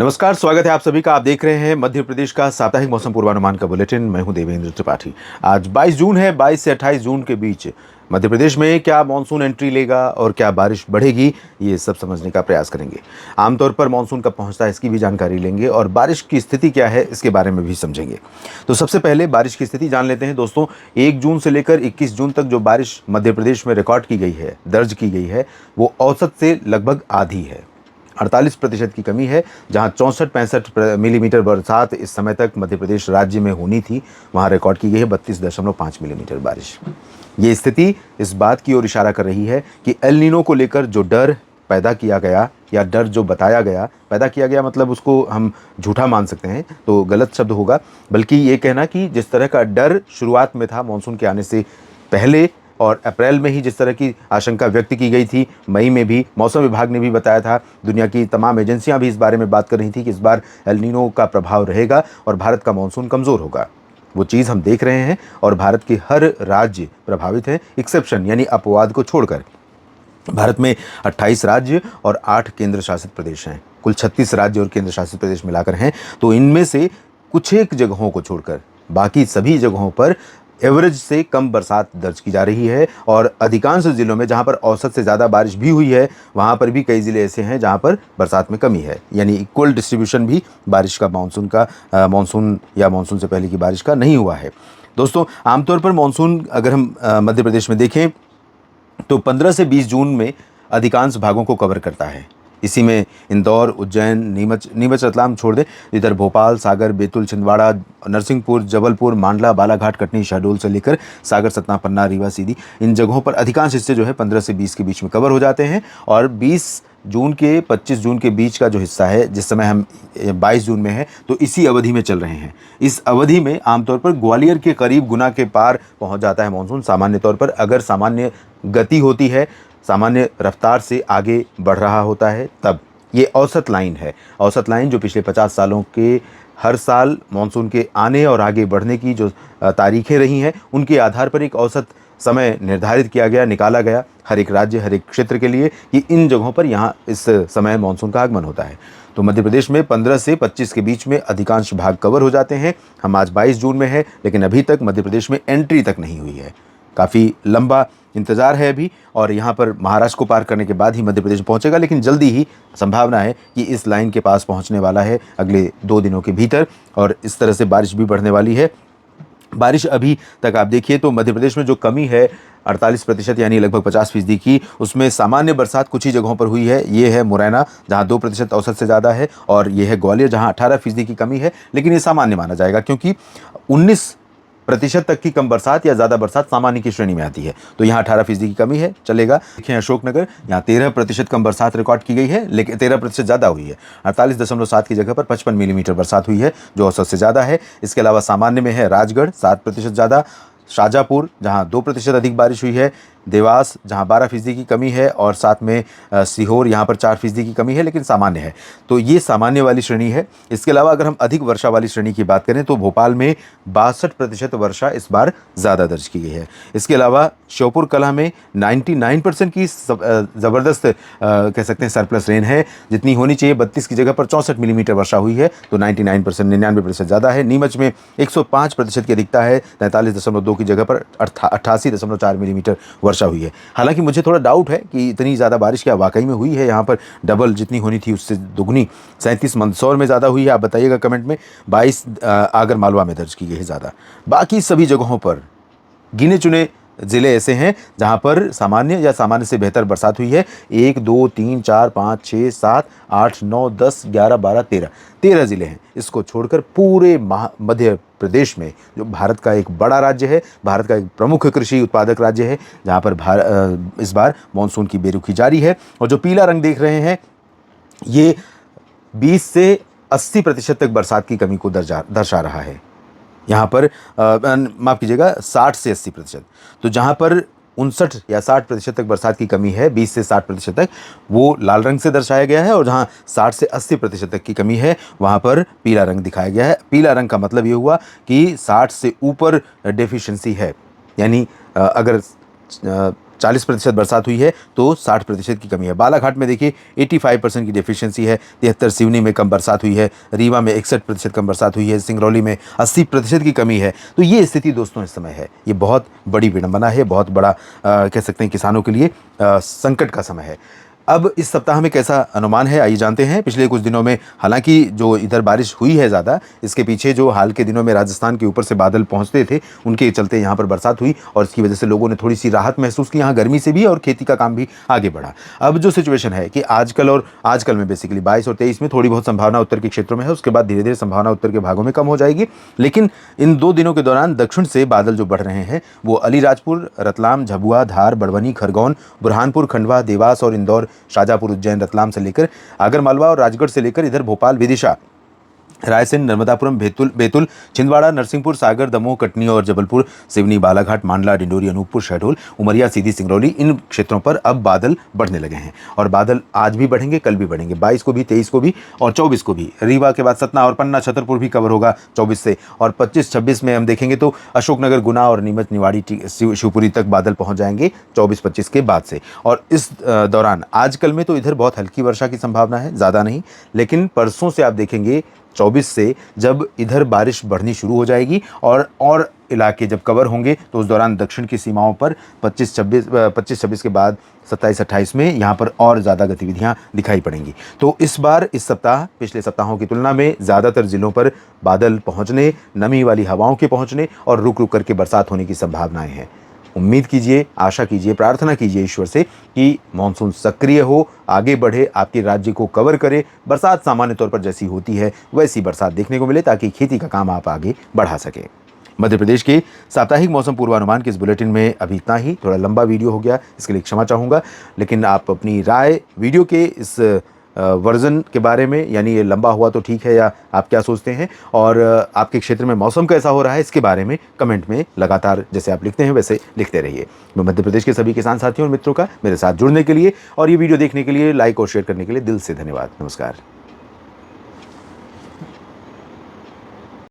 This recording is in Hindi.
नमस्कार, स्वागत है आप सभी का। आप देख रहे हैं मध्य प्रदेश का साप्ताहिक मौसम पूर्वानुमान का बुलेटिन। मैं हूं देवेंद्र त्रिपाठी। आज 22 जून है। 22 से 28 जून के बीच मध्य प्रदेश में क्या मानसून एंट्री लेगा और क्या बारिश बढ़ेगी, ये सब समझने का प्रयास करेंगे। आमतौर पर मानसून कब पहुंचता है इसकी भी जानकारी लेंगे और बारिश की स्थिति क्या है इसके बारे में भी समझेंगे। तो सबसे पहले बारिश की स्थिति जान लेते हैं दोस्तों। 1 जून से लेकर 21 जून तक जो बारिश मध्य प्रदेश में रिकॉर्ड की गई है, दर्ज की गई है, वो औसत से लगभग आधी है। 48% की कमी है। जहां 64-65 मिलीमीटर बरसात इस समय तक मध्य प्रदेश राज्य में होनी थी, वहां रिकॉर्ड की गई है 32.5 मिलीमीटर बारिश। ये स्थिति इस बात की ओर इशारा कर रही है कि एल नीनो को लेकर जो डर पैदा किया गया या डर जो बताया गया, पैदा किया गया मतलब उसको हम झूठा मान सकते हैं तो गलत शब्द होगा, बल्कि ये कहना कि जिस तरह का डर शुरुआत में था मानसून के आने से पहले और अप्रैल में ही जिस तरह की आशंका व्यक्त की गई थी, मई में भी मौसम विभाग ने भी बताया था, दुनिया की तमाम एजेंसियां भी इस बारे में बात कर रही थी कि इस बार एल नीनो का प्रभाव रहेगा और भारत का मानसून कमज़ोर होगा। वो चीज़ हम देख रहे हैं और भारत के हर राज्य प्रभावित है, एक्सेप्शन यानी अपवाद को छोड़कर। भारत में 28 राज्य और 8 केंद्र शासित प्रदेश हैं। कुल 36 राज्य और केंद्र शासित प्रदेश मिलाकर हैं। तो इनमें से कुछ एक जगहों को छोड़कर बाकी सभी जगहों पर एवरेज से कम बरसात दर्ज की जा रही है और अधिकांश जिलों में जहां पर औसत से ज़्यादा बारिश भी हुई है, वहां पर भी कई ज़िले ऐसे हैं जहां पर बरसात में कमी है। यानी इक्वल डिस्ट्रीब्यूशन भी बारिश का मानसून या मानसून से पहले की बारिश का नहीं हुआ है। दोस्तों, आमतौर पर मानसून अगर हम मध्य प्रदेश में देखें तो 15 से 20 जून में अधिकांश भागों को कवर करता है। इसी में इंदौर, उज्जैन, नीमच रतलाम छोड़ दें, इधर भोपाल, सागर, बैतूल, छिंदवाड़ा, नरसिंहपुर, जबलपुर, मांडला, बालाघाट, कटनी, शहडोल से लेकर सागर, सतना, पन्ना, रीवा, सीधी, इन जगहों पर अधिकांश हिस्से जो है 15 से 20 के बीच में कवर हो जाते हैं। और 20 जून के 25 जून के बीच का जो हिस्सा है, जिस समय हम 22 जून में है, तो इसी अवधि में चल रहे हैं। इस अवधि में आमतौर पर ग्वालियर के करीब गुना के पार पहुंच जाता है मानसून। सामान्य तौर पर अगर सामान्य गति होती है, सामान्य रफ्तार से आगे बढ़ रहा होता है, तब ये औसत लाइन है। औसत लाइन जो पिछले 50 सालों के हर साल मानसून के आने और आगे बढ़ने की जो तारीखें रही हैं, उनके आधार पर एक औसत समय निर्धारित किया गया, निकाला गया हर एक राज्य, हर एक क्षेत्र के लिए कि इन जगहों पर यहाँ इस समय मानसून का आगमन होता है। तो मध्य प्रदेश में 15 से 25 के बीच में अधिकांश भाग कवर हो जाते हैं। हम आज 22 जून में है, लेकिन अभी तक मध्य प्रदेश में एंट्री तक नहीं हुई है। काफ़ी लंबा इंतज़ार है अभी और यहाँ पर महाराष्ट्र को पार करने के बाद ही मध्य प्रदेश पहुँचेगा, लेकिन जल्दी ही संभावना है कि इस लाइन के पास पहुँचने वाला है अगले 2 दिनों के भीतर। और इस तरह से बारिश भी बढ़ने वाली है। बारिश अभी तक आप देखिए तो मध्य प्रदेश में जो कमी है 48% यानी लगभग 50% की, उसमें सामान्य बरसात कुछ ही जगहों पर हुई है। ये है मुरैना जहां 2% औसत से ज़्यादा है, और ये है ग्वालियर जहां 18% की कमी है, लेकिन ये सामान्य माना जाएगा क्योंकि 19% तक की कम बरसात या ज़्यादा बरसात सामान्य की श्रेणी में आती है। तो यहाँ 18% की कमी है, चलेगा। देखें अशोकनगर, यहाँ 13% कम बरसात रिकॉर्ड की गई है, लेकिन 13% ज़्यादा हुई है। 48.7 की जगह पर 55 मिलीमीटर बरसात हुई है, जो औसत से ज़्यादा है। इसके अलावा सामान्य में है राजगढ़ 7% ज़्यादा, शाजापुर जहाँ 2% अधिक बारिश हुई है, देवास जहाँ 12% की कमी है, और साथ में सीहोर यहाँ पर 4% की कमी है, लेकिन सामान्य है। तो ये सामान्य वाली श्रेणी है। इसके अलावा अगर हम अधिक वर्षा वाली श्रेणी की बात करें तो भोपाल में 62% वर्षा इस बार ज़्यादा दर्ज की गई है। इसके अलावा श्योपुर कला में 99% की ज़बरदस्त कह सकते हैं सरप्लस रेन है, जितनी होनी चाहिए 32 की जगह पर 64 मिलीमीटर वर्षा हुई है, तो 99% ज़्यादा है। नीमच में 105% की अधिकता है, 43.2 की जगह पर 88.4 मिलीमीटर वर्षा हुई है। हालांकि मुझे थोड़ा डाउट है कि इतनी ज़्यादा बारिश क्या वाकई में हुई है यहाँ पर, डबल जितनी होनी थी उससे दुगनी 37 मंदसौर में ज़्यादा हुई है, आप बताइएगा कमेंट में। 22 आगर मालवा में दर्ज की गई है ज़्यादा। बाकी सभी जगहों पर गिने चुने ज़िले ऐसे हैं जहाँ पर सामान्य या सामान्य से बेहतर बरसात हुई है। 1 2 3 4 5 6 7 8 9 10 11 12 13 ज़िले हैं। इसको छोड़कर पूरे मध्य प्रदेश में, जो भारत का एक बड़ा राज्य है, भारत का एक प्रमुख कृषि उत्पादक राज्य है, जहाँ पर इस बार मानसून की बेरुखी जारी है। और जो पीला रंग देख रहे हैं, ये 20 से 80% तक बरसात की कमी को दर्शा रहा है। यहाँ पर माफ़ कीजिएगा 60 से 80%। तो जहाँ पर 59 या 60% तक बरसात की कमी है, 20 से 60% तक, वो लाल रंग से दर्शाया गया है, और जहाँ 60 से 80% तक की कमी है वहाँ पर पीला रंग दिखाया गया है। पीला रंग का मतलब ये हुआ कि 60 से ऊपर डेफिशिएंसी है, यानी अगर 40% बरसात हुई है तो 60% की कमी है। बालाघाट में देखिए 85% की डेफिशिएंसी है, 73 सिवनी में कम बरसात हुई है, रीवा में 61% कम बरसात हुई है, सिंगरौली में 80% की कमी है। तो ये स्थिति दोस्तों इस समय है। ये बहुत बड़ी विडंबना है, बहुत बड़ा कह सकते हैं किसानों के लिए संकट का समय है। अब इस सप्ताह में कैसा अनुमान है आइए जानते हैं। पिछले कुछ दिनों में हालांकि जो इधर बारिश हुई है ज़्यादा, इसके पीछे जो हाल के दिनों में राजस्थान के ऊपर से बादल पहुंचते थे उनके चलते यहाँ पर बरसात हुई और इसकी वजह से लोगों ने थोड़ी सी राहत महसूस की यहाँ गर्मी से भी, और खेती का काम भी आगे बढ़ा। अब जो सिचुएशन है कि आजकल में बेसिकली 22 और 23 में थोड़ी बहुत संभावना उत्तर के क्षेत्रों में है, उसके बाद धीरे धीरे संभावना उत्तर के भागों में कम हो जाएगी। लेकिन इन 2 दिनों के दौरान दक्षिण से बादल जो बढ़ रहे हैं वो अलीराजपुर, रतलाम, झाबुआ, धार, बड़वानी, खरगोन, बुरहानपुर, खंडवा, देवास और इंदौर, शाजापुर, उज्जैन, रतलाम से लेकर आगरमालवा और राजगढ़ से लेकर इधर भोपाल, विदिशा, रायसेन, नर्मदापुरम, बैतूल, छिंदवाड़ा, नरसिंहपुर, सागर, दमोह, कटनी और जबलपुर, सिवनी, बालाघाट, मांडला, डिंडोरी, अनूपपुर, शहडोल, उमरिया, सीधी, सिंगरौली, इन क्षेत्रों पर अब बादल बढ़ने लगे हैं और बादल आज भी बढ़ेंगे, कल भी बढ़ेंगे, 22 को भी, 23 को भी और 24 को भी। रीवा के बाद सतना और पन्ना, छतरपुर भी कवर होगा 24 से, और 25-26 में हम देखेंगे तो अशोकनगर, गुना और नीमच, निवाड़ी, शिवपुरी तक बादल पहुंच जाएंगे 24-25 के बाद से। और इस दौरान आजकल में तो इधर बहुत हल्की वर्षा की संभावना है, ज़्यादा नहीं, लेकिन परसों से आप देखेंगे 24 से जब इधर बारिश बढ़नी शुरू हो जाएगी और इलाके जब कवर होंगे तो उस दौरान दक्षिण की सीमाओं पर 25-26 के बाद 27-28 में यहाँ पर और ज़्यादा गतिविधियाँ दिखाई पड़ेंगी। तो इस बार इस सप्ताह पिछले सप्ताहों की तुलना में ज़्यादातर ज़िलों पर बादल पहुँचने, नमी वाली हवाओं के पहुँचने और रुक रुक करके बरसात होने की संभावनाएं हैं। उम्मीद कीजिए, आशा कीजिए, प्रार्थना कीजिए ईश्वर से कि मानसून सक्रिय हो, आगे बढ़े, आपके राज्य को कवर करे, बरसात सामान्य तौर पर जैसी होती है वैसी बरसात देखने को मिले ताकि खेती का काम आप आगे बढ़ा सकें। मध्य प्रदेश के साप्ताहिक मौसम पूर्वानुमान के इस बुलेटिन में अभी इतना ही। थोड़ा लंबा वीडियो हो गया, इसके लिए क्षमा चाहूँगा, लेकिन आप अपनी राय वीडियो के इस वर्जन के बारे में, यानी ये लंबा हुआ तो ठीक है या आप क्या सोचते हैं, और आपके क्षेत्र में मौसम कैसा हो रहा है इसके बारे में कमेंट में लगातार जैसे आप लिखते हैं वैसे लिखते रहिए। मैं मध्य प्रदेश के सभी किसान साथियों और मित्रों का मेरे साथ जुड़ने के लिए और ये वीडियो देखने के लिए, लाइक और शेयर करने के लिए दिल से धन्यवाद। नमस्कार।